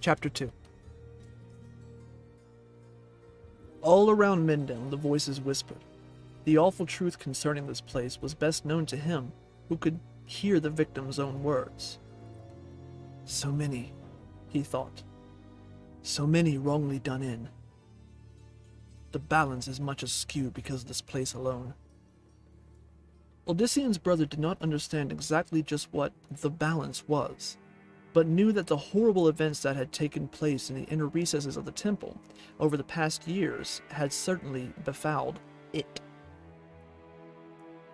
Chapter 2. All around Mindon the voices whispered. The awful truth concerning this place was best known to him who could hear the victim's own words. So many, he thought. So many wrongly done in. The balance is much askew because of this place alone. Odyssean's brother did not understand exactly just what the balance was, but knew that the horrible events that had taken place in the inner recesses of the temple over the past years had certainly befouled it.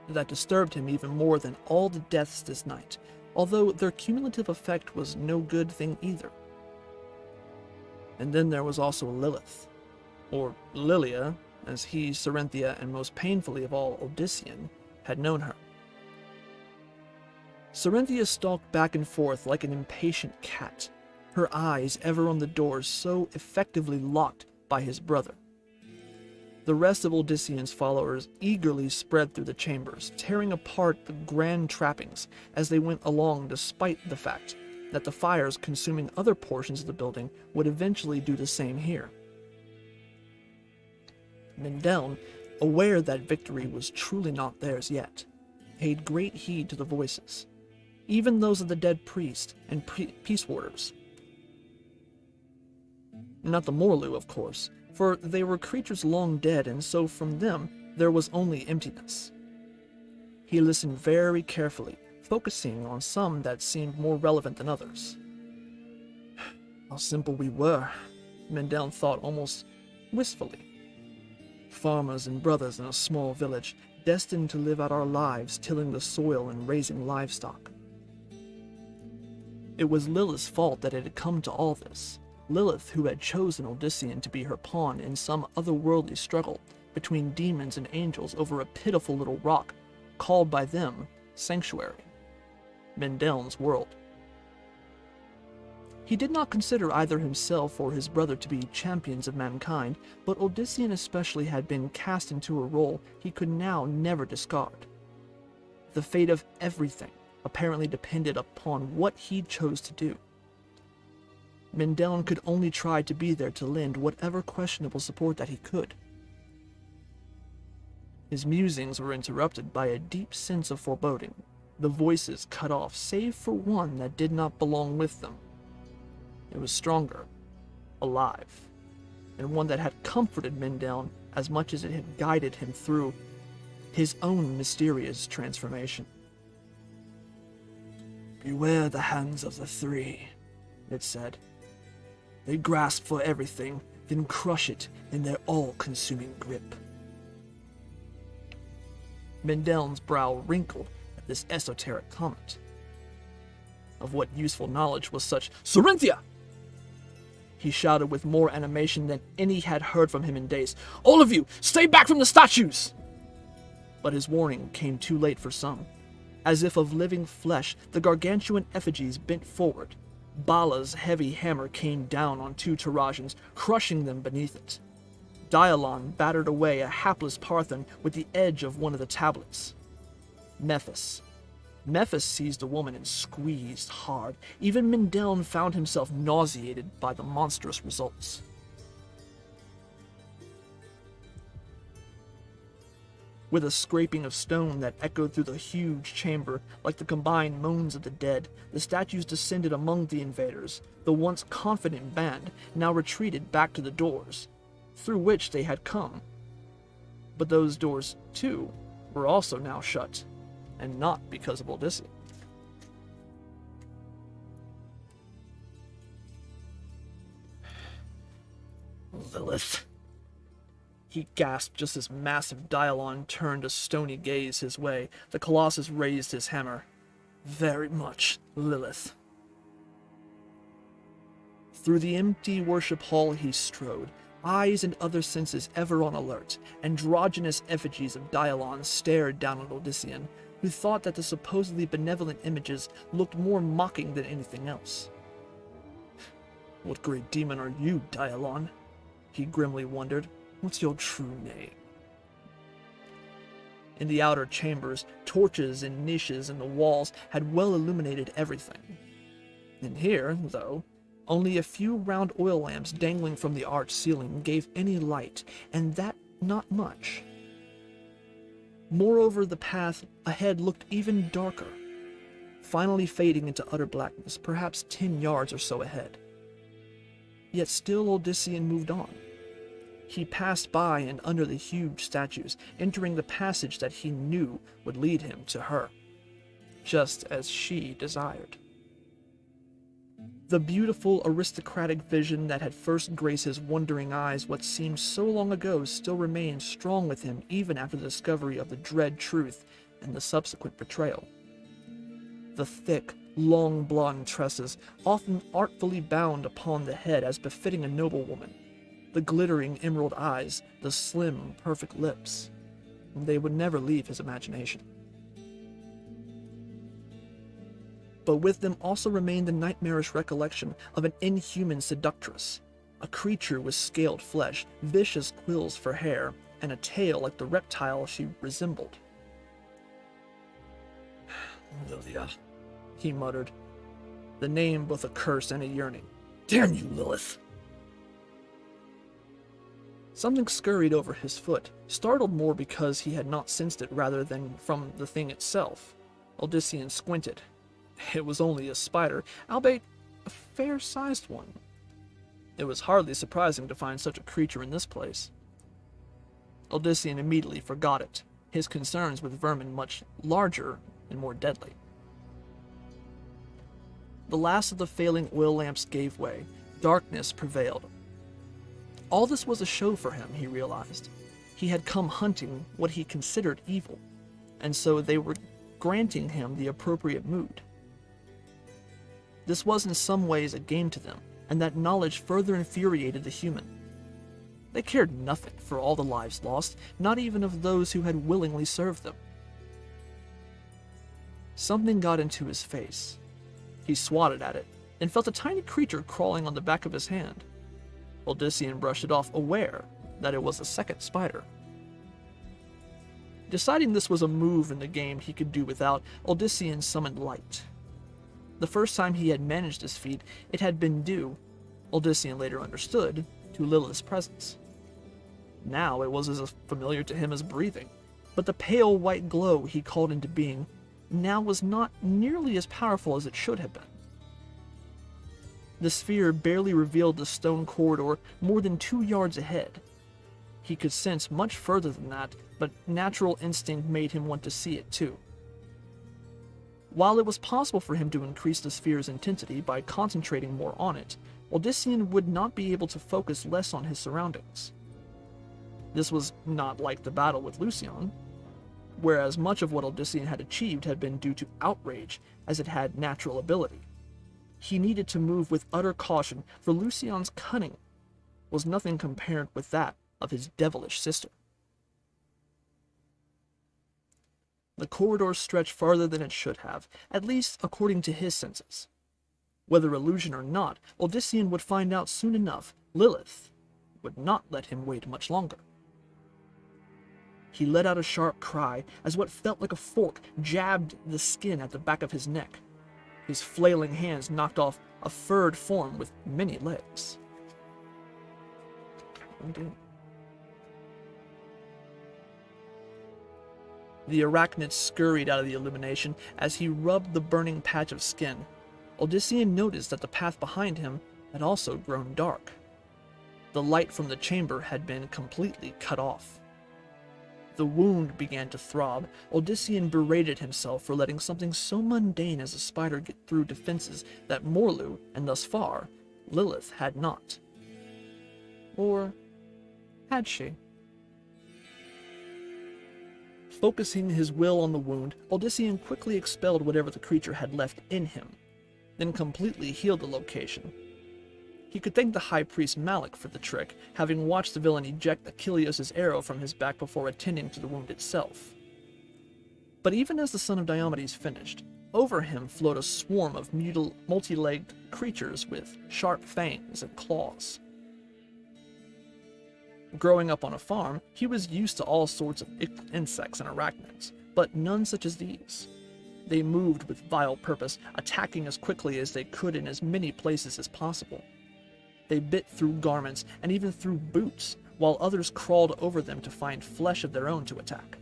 That disturbed him even more than all the deaths this night, although their cumulative effect was no good thing either. And then there was also Lilith, or Lilia, as he, Cerynthia, and most painfully of all, Odyssean, had known her. Cerynthia stalked back and forth like an impatient cat, her eyes ever on the doors so effectively locked by his brother. The rest of Odyssean's followers eagerly spread through the chambers, tearing apart the grand trappings as they went along, despite the fact that the fires consuming other portions of the building would eventually do the same here. Mindon, aware that victory was truly not theirs yet, paid great heed to the voices, even those of the dead priest and peace warders. Not the Morlu, of course, for they were creatures long dead, and so from them there was only emptiness. He listened very carefully, focusing on some that seemed more relevant than others. How simple we were, Mindon thought almost wistfully. Farmers and brothers in a small village, destined to live out our lives tilling the soil and raising livestock. It was Lilith's fault that it had come to all this. Lilith, who had chosen Odyssean to be her pawn in some otherworldly struggle between demons and angels over a pitiful little rock, called by them Sanctuary, Mindon's world. He did not consider either himself or his brother to be champions of mankind, but Odyssean especially had been cast into a role he could now never discard. The fate of everything apparently depended upon what he chose to do. Mindon could only try to be there to lend whatever questionable support that he could. His musings were interrupted by a deep sense of foreboding, the voices cut off save for one that did not belong with them. It was stronger, alive, and one that had comforted Mindon as much as it had guided him through his own mysterious transformation. "Beware the hands of the three," it said. "They grasp for everything, then crush it in their all-consuming grip." Mindon's brow wrinkled at this esoteric comment. Of what useful knowledge was such "Cerynthia!" He shouted with more animation than any had heard from him in days. "All of you, stay back from the statues!" But his warning came too late for some. As if of living flesh, the gargantuan effigies bent forward. Bala's heavy hammer came down on two Trojans, crushing them beneath it. Dialon battered away a hapless Parthian with the edge of one of the tablets. Mephis seized a woman and squeezed hard. Even Mindon found himself nauseated by the monstrous results. With a scraping of stone that echoed through the huge chamber like the combined moans of the dead, the statues descended among the invaders. The once confident band now retreated back to the doors, through which they had come. But those doors, too, were also now shut, and not because of Odyssean. "Lilith," he gasped just as massive Dialon turned a stony gaze his way. The Colossus raised his hammer. "Very much, Lilith." Through the empty worship hall he strode, eyes and other senses ever on alert. Androgynous effigies of Dialon stared down at Odyssean, who thought that the supposedly benevolent images looked more mocking than anything else. "What great demon are you, Dialon?" he grimly wondered. "What's your true name?" In the outer chambers, torches in niches in the walls had well illuminated everything. In here, though, Only a few round oil lamps dangling from the arched ceiling gave any light, and that not much. Moreover, the path ahead looked even darker, finally fading into utter blackness, perhaps 10 yards or so ahead. Yet still Odysseus moved on. He passed by and under the huge statues, entering the passage that he knew would lead him to her, just as she desired. The beautiful, aristocratic vision that had first graced his wondering eyes what seemed so long ago still remained strong with him even after the discovery of the dread truth and the subsequent betrayal. The thick, long blonde tresses, often artfully bound upon the head as befitting a noblewoman, the glittering emerald eyes, the slim, perfect lips. They would never leave his imagination. But with them also remained the nightmarish recollection of an inhuman seductress, a creature with scaled flesh, vicious quills for hair, and a tail like the reptile she resembled. "Lilia," he muttered, the name both a curse and a yearning. "Damn you, Lilith!" Something scurried over his foot, startled more because he had not sensed it rather than from the thing itself. Odysseus squinted. It was only a spider, albeit a fair-sized one. It was hardly surprising to find such a creature in this place. Odysseus immediately forgot it, his concerns with vermin much larger and more deadly. The last of the failing oil lamps gave way. Darkness prevailed. All this was a show for him, he realized. He had come hunting what he considered evil, and so they were granting him the appropriate mood. This was in some ways a game to them, and that knowledge further infuriated the human. They cared nothing for all the lives lost, not even of those who had willingly served them. Something got into his face. He swatted at it, and felt a tiny creature crawling on the back of his hand. Odysseus brushed it off, aware that it was a second spider. Deciding this was a move in the game he could do without, Odysseus summoned light. The first time he had managed this feat, it had been due, Odysseus later understood, to Lilith's presence. Now it was as familiar to him as breathing, but the pale white glow he called into being now was not nearly as powerful as it should have been. The sphere barely revealed the stone corridor more than 2 yards ahead. He could sense much further than that, but natural instinct made him want to see it too. While it was possible for him to increase the sphere's intensity by concentrating more on it, Odysseus would not be able to focus less on his surroundings. This was not like the battle with Lucian, whereas much of what Odysseus had achieved had been due to outrage as it had natural ability. He needed to move with utter caution, for Lucian's cunning was nothing compared with that of his devilish sister. The corridor stretched farther than it should have, at least according to his senses. Whether illusion or not, Odysseus would find out soon enough. Lilith would not let him wait much longer. He let out a sharp cry as what felt like a fork jabbed the skin at the back of his neck. His flailing hands knocked off a furred form with many legs. The arachnid scurried out of the illumination as he rubbed the burning patch of skin. Odysseus noticed that the path behind him had also grown dark. The light from the chamber had been completely cut off. The wound began to throb. Odysseus berated himself for letting something so mundane as a spider get through defenses that Morlu, and thus far, Lilith had not. Or had she? Focusing his will on the wound, Odysseus quickly expelled whatever the creature had left in him, then completely healed the location. He could thank the high priest Malik for the trick, having watched the villain eject Achilles' arrow from his back before attending to the wound itself. But even as the son of Diomedes finished, over him flowed a swarm of multi-legged creatures with sharp fangs and claws. Growing up on a farm, he was used to all sorts of insects and arachnids, but none such as these. They moved with vile purpose, attacking as quickly as they could in as many places as possible. They bit through garments and even through boots, while others crawled over them to find flesh of their own to attack.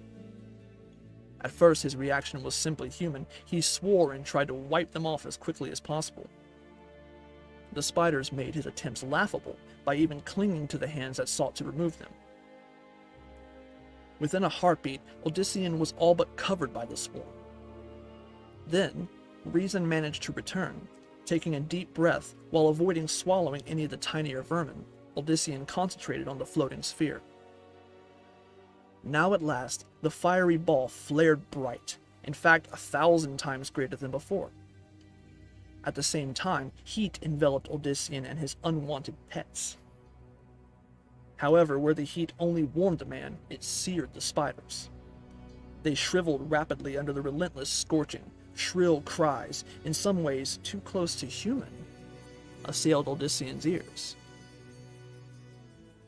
At first, his reaction was simply human. He swore and tried to wipe them off as quickly as possible. The spiders made his attempts laughable by even clinging to the hands that sought to remove them. Within a heartbeat, Odyssean was all but covered by the swarm. Then, reason managed to return. Taking a deep breath while avoiding swallowing any of the tinier vermin, Odyssean concentrated on the floating sphere. Now at last, the fiery ball flared bright, in fact 1,000 times greater than before. At the same time, heat enveloped Odyssean and his unwanted pets. However, where the heat only warmed the man, it seared the spiders. They shriveled rapidly under the relentless scorching. Shrill cries, in some ways too close to human, assailed Odyssean's ears.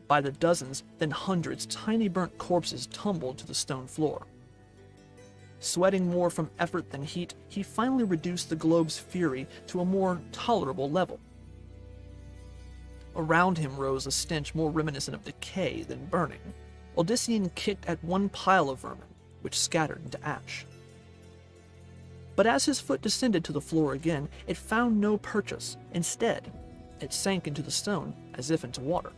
By the dozens, then hundreds, tiny burnt corpses tumbled to the stone floor. Sweating more from effort than heat, he finally reduced the globe's fury to a more tolerable level. Around him rose a stench more reminiscent of decay than burning. Odyssean kicked at one pile of vermin, which scattered into ash. But as his foot descended to the floor again, it found no purchase. Instead, it sank into the stone as if into water.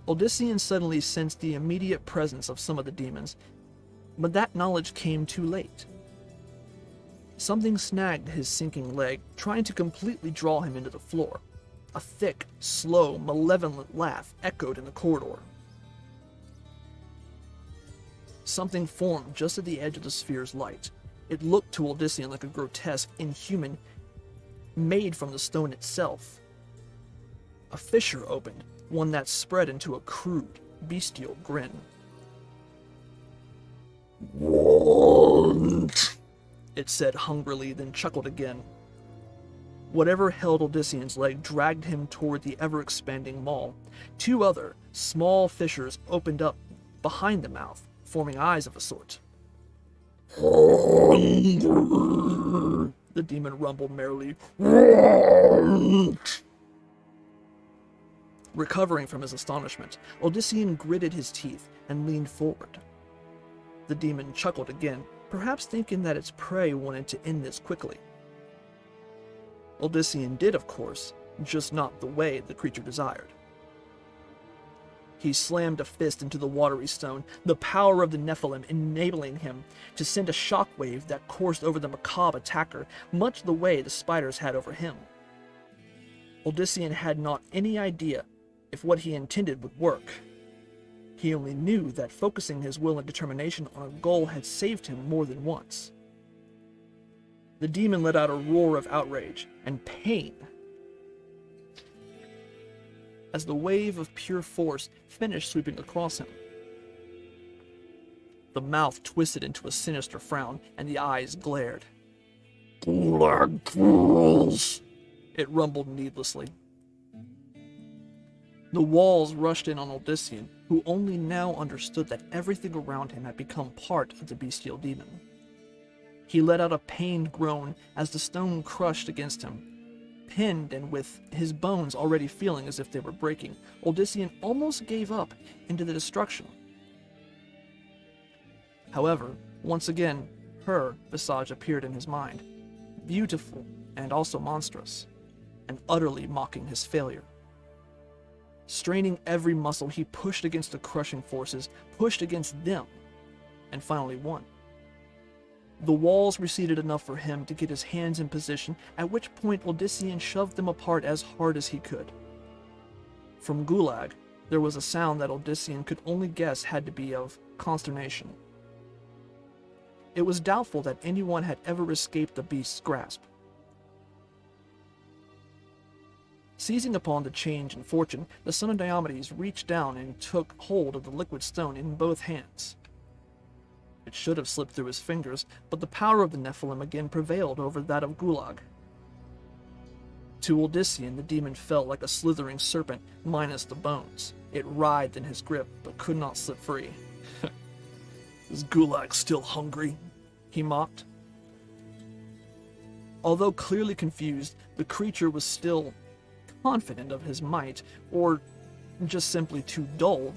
Odyssean suddenly sensed the immediate presence of some of the demons, but that knowledge came too late. Something snagged his sinking leg, trying to completely draw him into the floor. A thick, slow, malevolent laugh echoed in the corridor. Something formed just at the edge of the sphere's light. It looked to Odyssean like a grotesque, inhuman, made from the stone itself. A fissure opened, one that spread into a crude, bestial grin. "Want?" it said hungrily, then chuckled again. Whatever held Odyssean's leg dragged him toward the ever-expanding maw. Two other, small fissures opened up behind the mouth, forming eyes of a sort. "Hunger," the demon rumbled merrily. "Want?" Recovering from his astonishment, Odyssean gritted his teeth and leaned forward. The demon chuckled again, perhaps thinking that its prey wanted to end this quickly. Odyssean did, of course, just not the way the creature desired. He slammed a fist into the watery stone, the power of the Nephilim enabling him to send a shockwave that coursed over the macabre attacker, much the way the spiders had over him. Odyssean had not any idea if what he intended would work. He only knew that focusing his will and determination on a goal had saved him more than once. The demon let out a roar of outrage and pain as the wave of pure force finished sweeping across him. The mouth twisted into a sinister frown, and the eyes glared. "Gulag rules," it rumbled needlessly. The walls rushed in on Odyssean, who only now understood that everything around him had become part of the bestial demon. He let out a pained groan as the stone crushed against him. Pinned and with his bones already feeling as if they were breaking, Odyssean almost gave up into the destruction. However, once again, her visage appeared in his mind, beautiful and also monstrous, and utterly mocking his failure. Straining every muscle, he pushed against the crushing forces, pushed against them, and finally won. The walls receded enough for him to get his hands in position, at which point Odyssean shoved them apart as hard as he could. From Gulag, there was a sound that Odyssean could only guess had to be of consternation. It was doubtful that anyone had ever escaped the beast's grasp. Seizing upon the change in fortune, the son of Diomedes reached down and took hold of the liquid stone in both hands. It should have slipped through his fingers, but the power of the Nephilim again prevailed over that of Gulag. To Odyssean, the demon felt like a slithering serpent, minus the bones. It writhed in his grip, but could not slip free. Is Gulag still hungry? He mocked. Although clearly confused, the creature was still confident of his might, or just simply too dull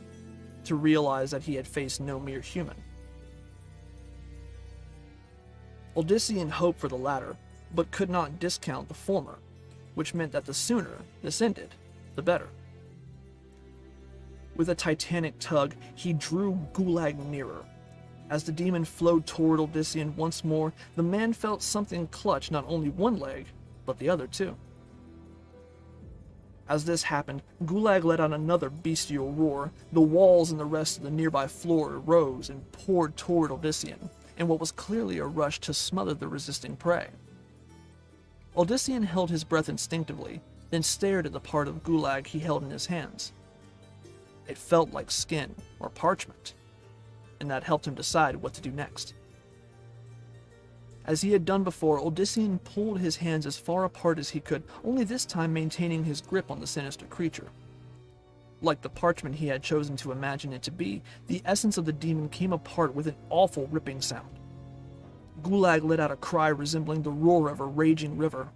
to realize that he had faced no mere human. Odyssean hoped for the latter, but could not discount the former, which meant that the sooner this ended, the better. With a titanic tug, he drew Gulag nearer. As the demon flowed toward Odyssean once more, the man felt something clutch not only one leg, but the other too. As this happened, Gulag let out another bestial roar. The walls and the rest of the nearby floor rose and poured toward Odyssean, in what was clearly a rush to smother the resisting prey. Odyssean held his breath instinctively, then stared at the part of Gulag he held in his hands. It felt like skin or parchment, and that helped him decide what to do next. As he had done before, Odyssean pulled his hands as far apart as he could, only this time maintaining his grip on the sinister creature. Like the parchment he had chosen to imagine it to be, the essence of the demon came apart with an awful ripping sound. Gulag let out a cry resembling the roar of a raging river.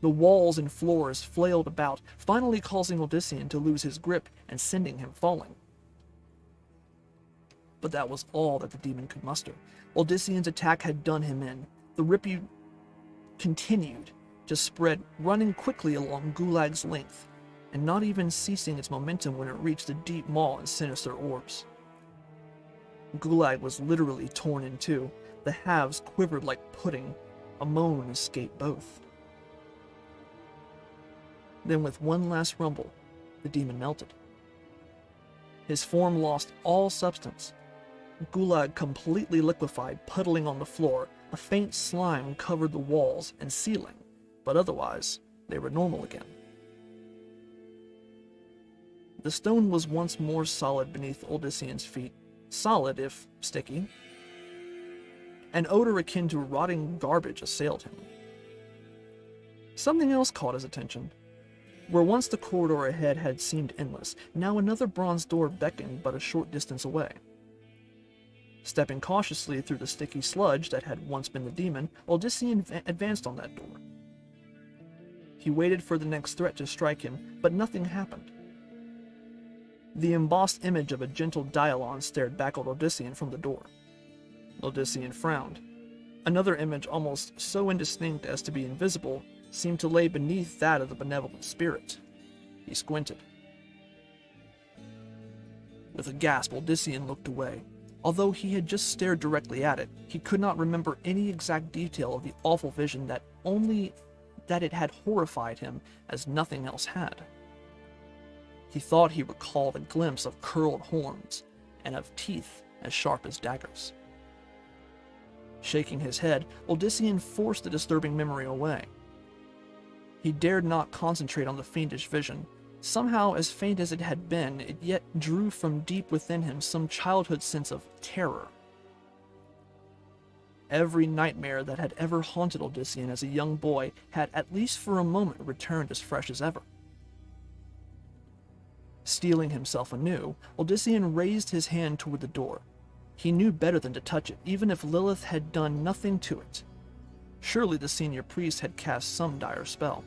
The walls and floors flailed about, finally causing Odyssean to lose his grip and sending him falling. But that was all that the demon could muster. Odyssean's attack had done him in. The ripple continued to spread, running quickly along Gulag's length, and not even ceasing its momentum when it reached the deep maw and sinister orbs. Gulag was literally torn in two. The halves quivered like pudding. A moan escaped both. Then with one last rumble, the demon melted. His form lost all substance. Gulag completely liquefied, puddling on the floor. A faint slime covered the walls and ceiling, but otherwise, they were normal again. The stone was once more solid beneath Odyssean's feet, solid if sticky. An odor akin to rotting garbage assailed him. Something else caught his attention. Where once the corridor ahead had seemed endless, now another bronze door beckoned but a short distance away. Stepping cautiously through the sticky sludge that had once been the demon, Odyssean advanced on that door. He waited for the next threat to strike him, but nothing happened. The embossed image of a gentle Dialon stared back at Odyssean from the door. Odyssean frowned. Another image, almost so indistinct as to be invisible, seemed to lay beneath that of the benevolent spirit. He squinted. With a gasp, Odyssean looked away. Although he had just stared directly at it, he could not remember any exact detail of the awful vision, that only that it had horrified him as nothing else had. He thought he recalled a glimpse of curled horns and of teeth as sharp as daggers. Shaking his head, Odyssean forced the disturbing memory away. He dared not concentrate on the fiendish vision. Somehow, as faint as it had been, it yet drew from deep within him some childhood sense of terror. Every nightmare that had ever haunted Odyssean as a young boy had, at least for a moment, returned as fresh as ever. Steeling himself anew, Odyssean raised his hand toward the door. He knew better than to touch it, even if Lilith had done nothing to it. Surely the senior priest had cast some dire spell.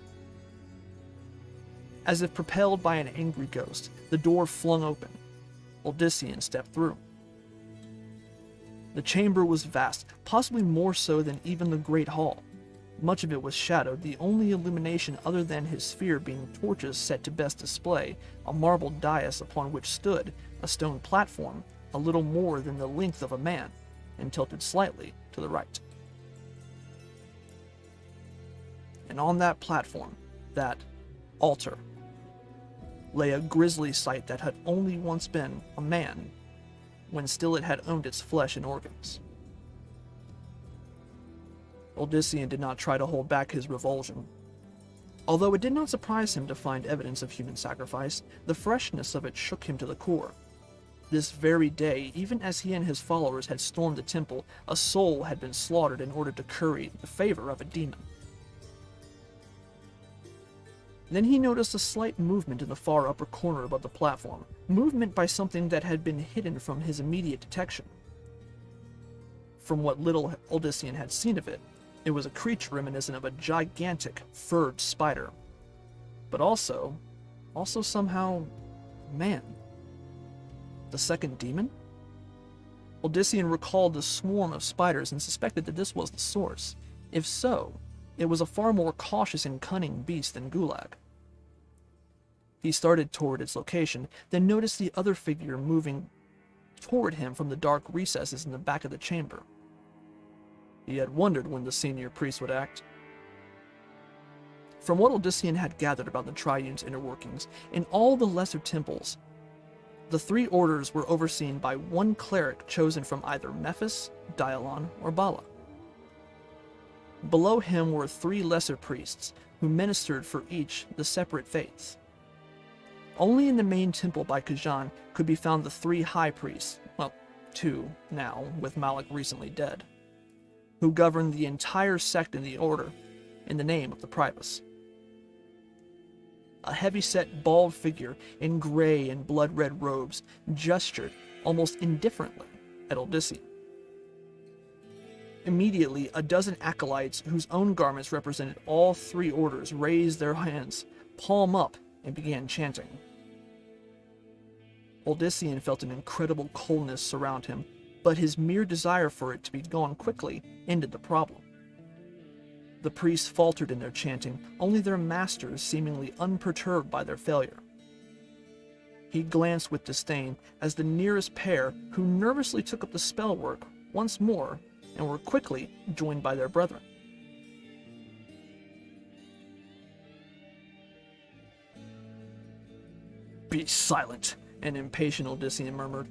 As if propelled by an angry ghost, the door flung open. Odyssean stepped through. The chamber was vast, possibly more so than even the great hall. Much of it was shadowed, the only illumination other than his sphere being torches set to best display, a marble dais upon which stood a stone platform a little more than the length of a man, and tilted slightly to the right. And on that platform, that altar, lay a grisly sight that had only once been a man, when still it had owned its flesh and organs. Odyssean did not try to hold back his revulsion. Although it did not surprise him to find evidence of human sacrifice, the freshness of it shook him to the core. This very day, even as he and his followers had stormed the temple, a soul had been slaughtered in order to curry the favor of a demon. Then he noticed a slight movement in the far upper corner above the platform, movement by something that had been hidden from his immediate detection. From what little Odyssean had seen of it, it was a creature reminiscent of a gigantic, furred spider. But also somehow, man. The second demon? Odyssean recalled the swarm of spiders and suspected that this was the source. If so, it was a far more cautious and cunning beast than Gulag. He started toward its location, then noticed the other figure moving toward him from the dark recesses in the back of the chamber. He had wondered when the senior priest would act. From what Odyssean had gathered about the Triune's inner workings, in all the lesser temples, the three orders were overseen by one cleric chosen from either Mephis, Dialon, or Bala. Below him were three lesser priests, who ministered for each the separate faiths. Only in the main temple by Kajan could be found the three high priests, well, two now, with Malik recently dead, who governed the entire sect in the order in the name of the Primus. A heavy-set, bald figure in gray and blood-red robes gestured almost indifferently at Odyssean. Immediately, a dozen acolytes whose own garments represented all three orders raised their hands, palm up, and began chanting. Odyssean felt an incredible coldness surround him, but his mere desire for it to be gone quickly ended the problem. The priests faltered in their chanting, only their masters seemingly unperturbed by their failure. He glanced with disdain as the nearest pair, who nervously took up the spell work once more and were quickly joined by their brethren. "Be silent," an impatient Odyssean murmured.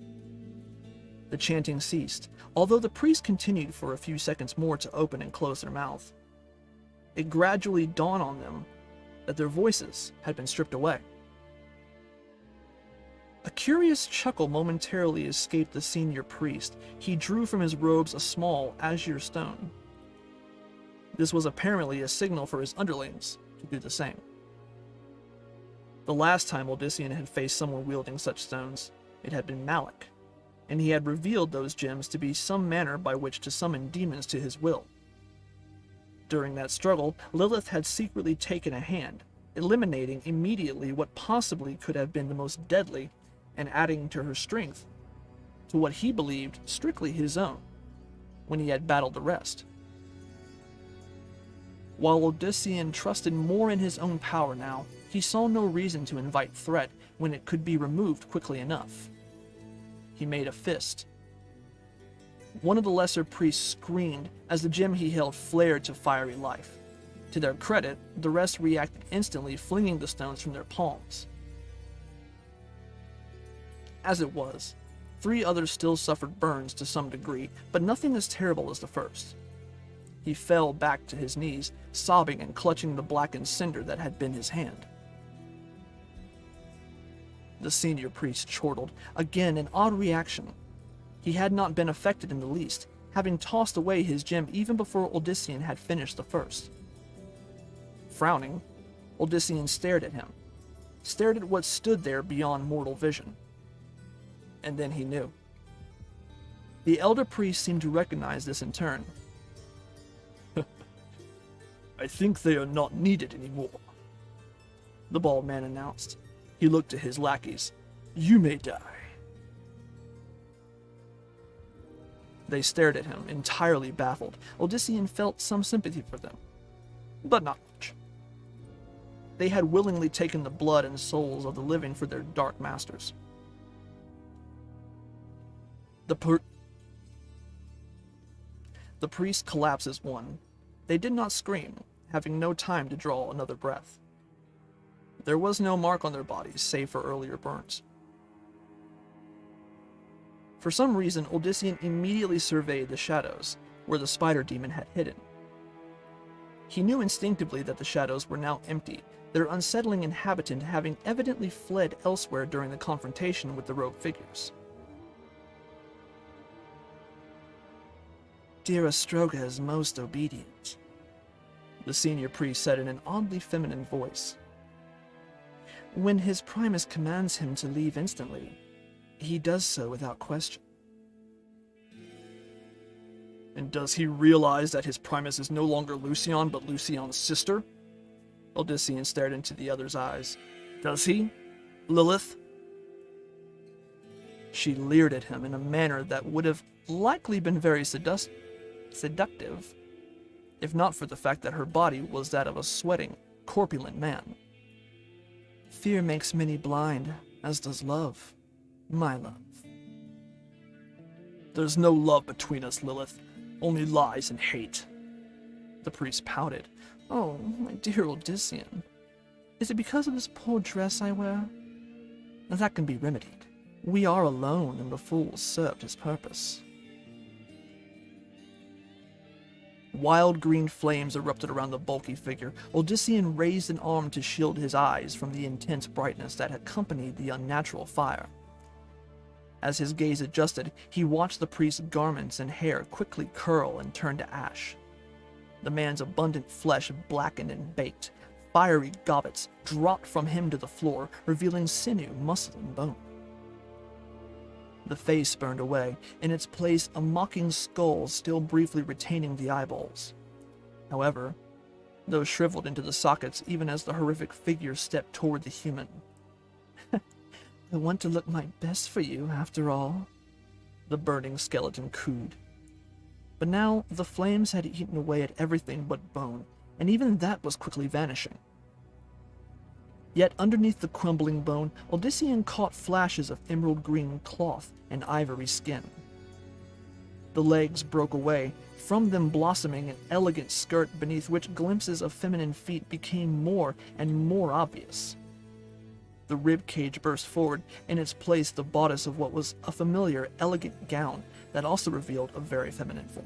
The chanting ceased, although the priests continued for a few seconds more to open and close their mouth. It gradually dawned on them that their voices had been stripped away. A curious chuckle momentarily escaped the senior priest. He drew from his robes a small azure stone. This was apparently a signal for his underlings to do the same. The last time Odyssean had faced someone wielding such stones, it had been Malik, and he had revealed those gems to be some manner by which to summon demons to his will. During that struggle, Lilith had secretly taken a hand, eliminating immediately what possibly could have been the most deadly and adding to her strength to what he believed strictly his own when he had battled the rest. While Odyssean trusted more in his own power now, he saw no reason to invite threat when it could be removed quickly enough. He made a fist. One of the lesser priests screamed as the gem he held flared to fiery life. To their credit, the rest reacted instantly, flinging the stones from their palms. As it was, 3 others still suffered burns to some degree, but nothing as terrible as the first. He fell back to his knees, sobbing and clutching the blackened cinder that had been his hand. The senior priest chortled, again an odd reaction. He had not been affected in the least, having tossed away his gem even before Odyssean had finished the first. Frowning, Odyssean stared at him, stared at what stood there beyond mortal vision. And then he knew. The elder priest seemed to recognize this in turn. "I think they are not needed anymore," the bald man announced. He looked to his lackeys. "You may die." They stared at him, entirely baffled. Odyssean felt some sympathy for them, but not much. They had willingly taken the blood and souls of the living for their dark masters. The priest collapsed as one. They did not scream, having no time to draw another breath. There was no mark on their bodies, save for earlier burns. For some reason, Odyssean immediately surveyed the shadows, where the spider demon had hidden. He knew instinctively that the shadows were now empty, their unsettling inhabitant having evidently fled elsewhere during the confrontation with the robed figures. "Dear Ostroga is most obedient," the senior priest said in an oddly feminine voice. "When his Primus commands him to leave instantly, he does so without question." And does he realize that his Primus is no longer Lucian, but Lucian's sister? Odyssean stared into the other's eyes. Does he, Lilith? She leered at him in a manner that would have likely been very seductive, if not for the fact that her body was that of a sweating, corpulent man. Fear makes many blind, as does love, my love. There's no love between us, Lilith, only lies and hate. The priest pouted. Oh, my dear Odyssean, is it because of this poor dress I wear? That can be remedied. We are alone, and the fool served his purpose. Wild green flames erupted around the bulky figure. Odyssean raised an arm to shield his eyes from the intense brightness that accompanied the unnatural fire. As his gaze adjusted, he watched the priest's garments and hair quickly curl and turn to ash. The man's abundant flesh blackened and baked. Fiery gobbets dropped from him to the floor, revealing sinew, muscle, and bone. The face burned away, in its place a mocking skull still briefly retaining the eyeballs. However, those shriveled into the sockets even as the horrific figure stepped toward the human. I want to look my best for you, after all, the burning skeleton cooed. But now the flames had eaten away at everything but bone, and even that was quickly vanishing. Yet underneath the crumbling bone, Odyssean caught flashes of emerald green cloth and ivory skin. The legs broke away, from them blossoming an elegant skirt beneath which glimpses of feminine feet became more and more obvious. The rib cage burst forward, in its place the bodice of what was a familiar, elegant gown that also revealed a very feminine form.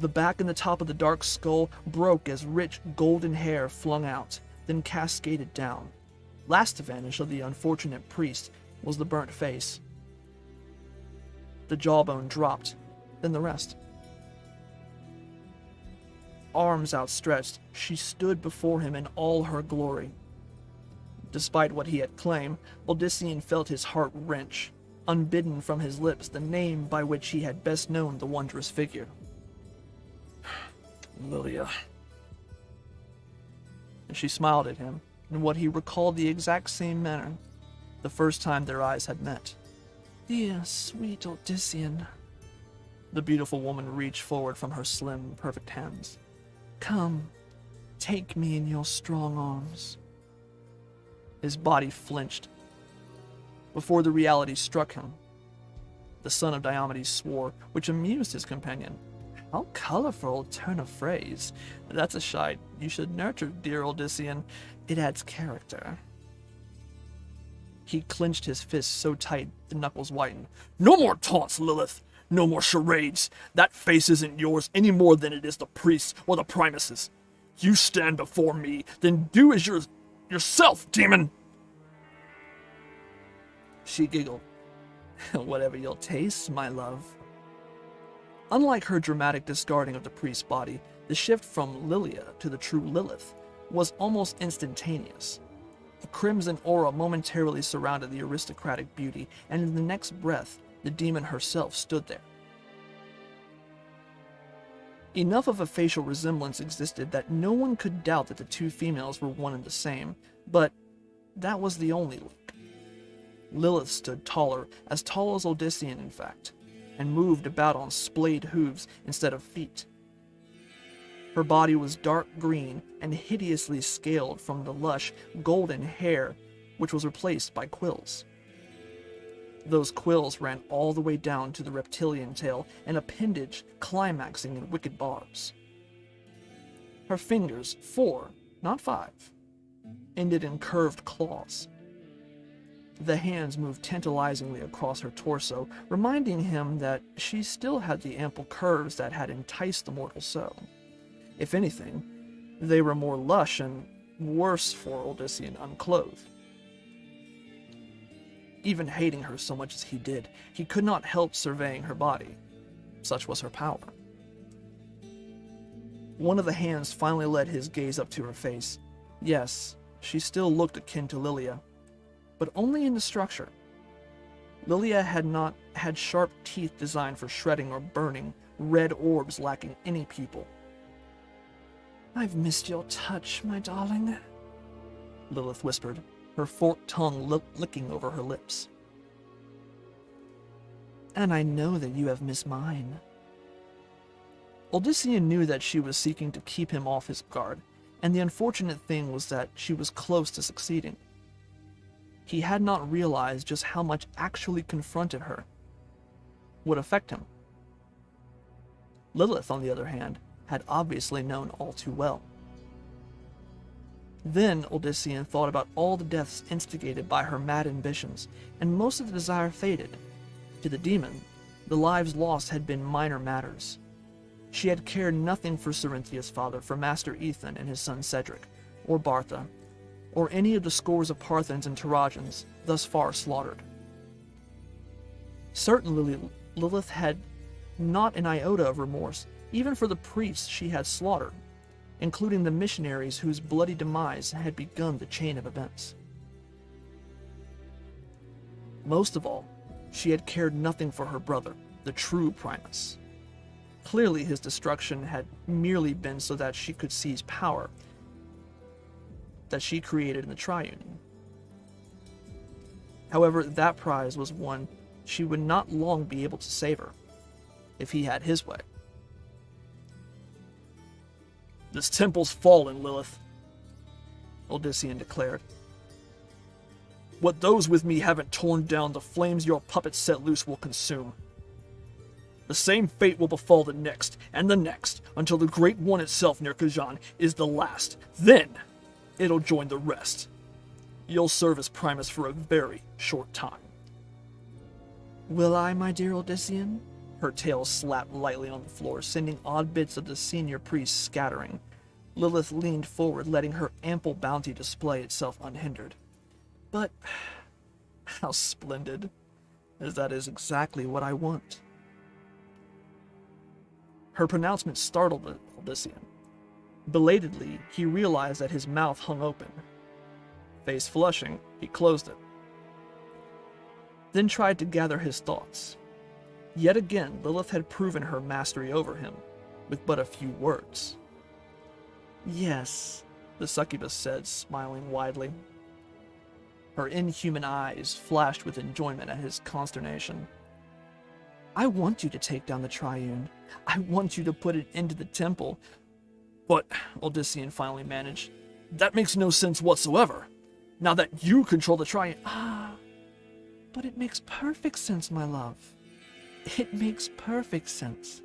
The back and the top of the dark skull broke as rich golden hair flung out, then cascaded down. Last to vanish of the unfortunate priest was the burnt face. The jawbone dropped, then the rest. Arms outstretched, she stood before him in all her glory. Despite what he had claimed, Odyssean felt his heart wrench, unbidden from his lips the name by which he had best known the wondrous figure. Lilia. And she smiled at him in what he recalled the exact same manner, the first time their eyes had met. Dear, sweet Odyssean. The beautiful woman reached forward from her slim, perfect hands. Come, take me in your strong arms. His body flinched. Before the reality struck him, the son of Diomedes swore, which amused his companion. How colorful a turn of phrase. That's a shite you should nurture, dear Odyssean. It adds character. He clenched his fists so tight the knuckles whitened. No more taunts, Lilith. No more charades. That face isn't yours any more than it is the priest's or the Primus's. You stand before me, then do as yourself, demon! She giggled. Whatever you'll taste, my love. Unlike her dramatic discarding of the priest's body, the shift from Lilia to the true Lilith was almost instantaneous. A crimson aura momentarily surrounded the aristocratic beauty, and in the next breath, the demon herself stood there. Enough of a facial resemblance existed that no one could doubt that the two females were one and the same, but that was the only link. Lilith stood taller, as tall as Odyssean in fact, and moved about on splayed hooves instead of feet. Her body was dark green and hideously scaled from the lush, golden hair, which was replaced by quills. Those quills ran all the way down to the reptilian tail, an appendage climaxing in wicked barbs. Her fingers, 4, not 5, ended in curved claws. The hands moved tantalizingly across her torso, reminding him that she still had the ample curves that had enticed the mortal so. If anything, they were more lush and worse for Odyssean unclothed. Even hating her so much as he did, he could not help surveying her body. Such was her power. One of the hands finally led his gaze up to her face. Yes, she still looked akin to Lilia, but only in the structure. Lilia had not had sharp teeth designed for shredding or burning, red orbs lacking any pupil. I've missed your touch, my darling, Lilith whispered, her forked tongue licking over her lips. And I know that you have missed mine. Odyssean knew that she was seeking to keep him off his guard, and the unfortunate thing was that she was close to succeeding. He had not realized just how much actually confronted her would affect him. Lilith, on the other hand, had obviously known all too well. Then Odyssean thought about all the deaths instigated by her mad ambitions, and most of the desire faded. To the demon, the lives lost had been minor matters. She had cared nothing for Cerinthia's father, for Master Ethan and his son Cedric, or Bartha, or any of the scores of Parthens and Trojans thus far slaughtered. Certainly, Lilith had not an iota of remorse, even for the priests she had slaughtered, including the missionaries whose bloody demise had begun the chain of events. Most of all, she had cared nothing for her brother, the true Primus. Clearly, his destruction had merely been so that she could seize power that she created in the Triune. However, that prize was one she would not long be able to savor, if he had his way. This temple's fallen, Lilith, Odyssean declared. What those with me haven't torn down, the flames your puppets set loose will consume. The same fate will befall the next, and the next, until the Great One itself near Khajan is the last. Then, it'll join the rest. You'll serve as Primus for a very short time. Will I, my dear Odyssean? Her tail slapped lightly on the floor, sending odd bits of the senior priest scattering. Lilith leaned forward, letting her ample bounty display itself unhindered. But how splendid, as that is exactly what I want. Her pronouncement startled Odyssean. Belatedly, he realized that his mouth hung open. Face flushing, he closed it. Then tried to gather his thoughts. Yet again, Lilith had proven her mastery over him, with but a few words. Yes, the succubus said, smiling widely. Her inhuman eyes flashed with enjoyment at his consternation. I want you to take down the Triune. I want you to put it into the temple. But, Odyssean finally managed, that makes no sense whatsoever. Now that you control the Triune... But it makes perfect sense, my love. It makes perfect sense.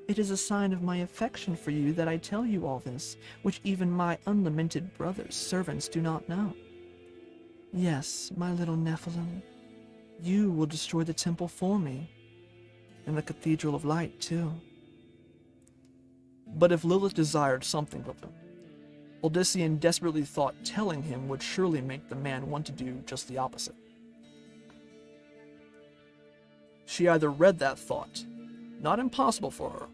It is a sign of my affection for you that I tell you all this, which even my unlamented brother's servants do not know. Yes, my little Nephilim, you will destroy the temple for me, and the Cathedral of Light, too. But if Lilith desired something of him, Odyssean desperately thought telling him would surely make the man want to do just the opposite. She either read that thought, not impossible for her,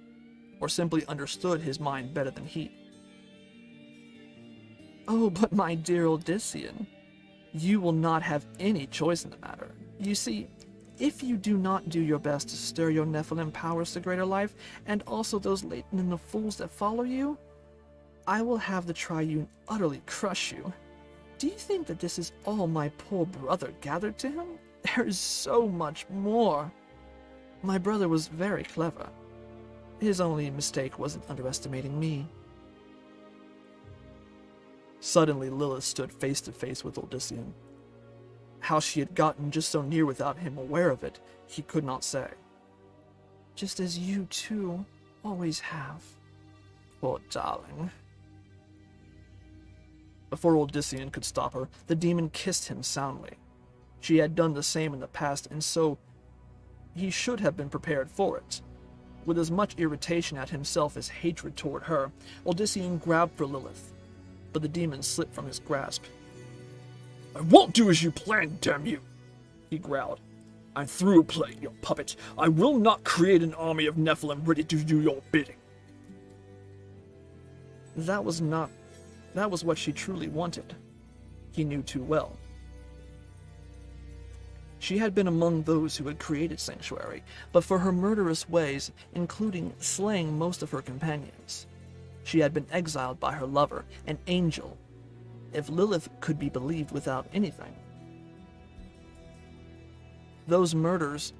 or simply understood his mind better than he. Oh, but my dear Odyssean, you will not have any choice in the matter. You see, if you do not do your best to stir your Nephilim powers to greater life, and also those latent in the fools that follow you, I will have the Triune utterly crush you. Do you think that this is all my poor brother gathered to him? There is so much more. My brother was very clever. His only mistake wasn't underestimating me. Suddenly, Lilith stood face to face with Odyssean. How she had gotten just so near without him aware of it, he could not say. Just as you, too, always have. Poor darling. Before Odyssean could stop her, the demon kissed him soundly. She had done the same in the past, and so he should have been prepared for it. With as much irritation at himself as hatred toward her, Odyssean grabbed for Lilith, but the demon slipped from his grasp. I won't do as you planned, damn you, he growled. I'm through playing your puppet. I will not create an army of Nephilim ready to do your bidding. That was what she truly wanted. He knew too well. She had been among those who had created Sanctuary, but for her murderous ways, including slaying most of her companions. She had been exiled by her lover, an angel, if Lilith could be believed without anything. Those murders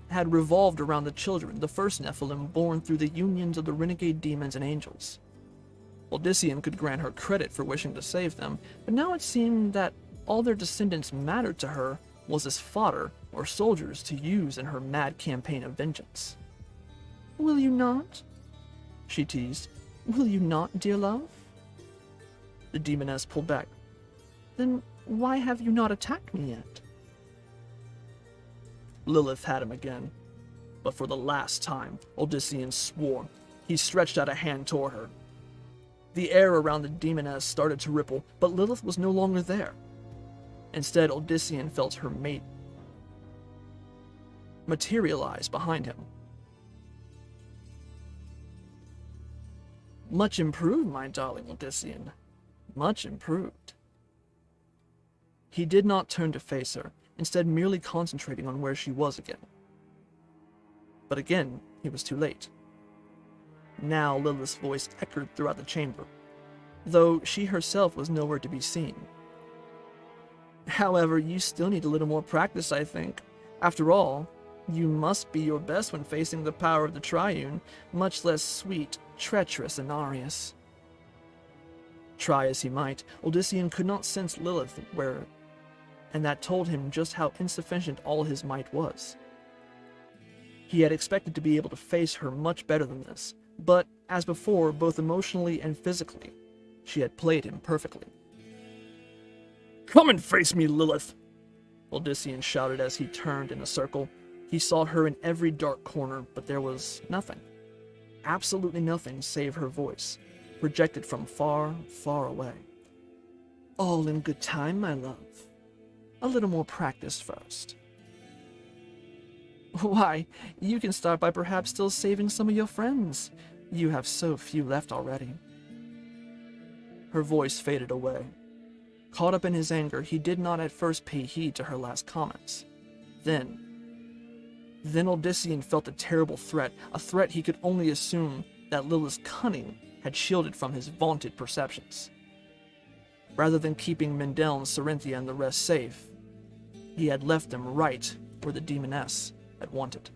had revolved around the children, the first Nephilim born through the unions of the renegade demons and angels. Odyssean could grant her credit for wishing to save them, but now it seemed that all their descendants mattered to her was as fodder or soldiers to use in her mad campaign of vengeance. Will you not? She teased. Will you not, dear love? The demoness pulled back. Then why have you not attacked me yet? Lilith had him again, but for the last time, Odyssean swore. He stretched out a hand toward her. The air around the demoness started to ripple, but Lilith was no longer there. Instead, Odyssean felt her mate materialize behind him. Much improved, my darling Odyssean. Much improved. He did not turn to face her, instead merely concentrating on where she was again. But again, he was too late. Now Lilith's voice echoed throughout the chamber, though she herself was nowhere to be seen. However, you still need a little more practice, I think. After all, you must be your best when facing the power of the Triune, much less sweet, treacherous Inarius. Try as he might, Odyssean could not sense Lilith and that told him just how insufficient all his might was. He had expected to be able to face her much better than this, but, as before, both emotionally and physically, she had played him perfectly. "Come and face me, Lilith!" Odyssean shouted as he turned in a circle. He sought her in every dark corner, but there was nothing. Absolutely nothing save her voice, projected from far, far away. All in good time, my love. A little more practice first. Why, you can start by perhaps still saving some of your friends. You have so few left already. Her voice faded away. Caught up in his anger, he did not at first pay heed to her last comments. Then Odyssean felt a terrible threat, a threat he could only assume that Lilith's cunning had shielded from his vaunted perceptions. Rather than keeping Mendel and Sarinthia and the rest safe, he had left them right where the demoness had wanted.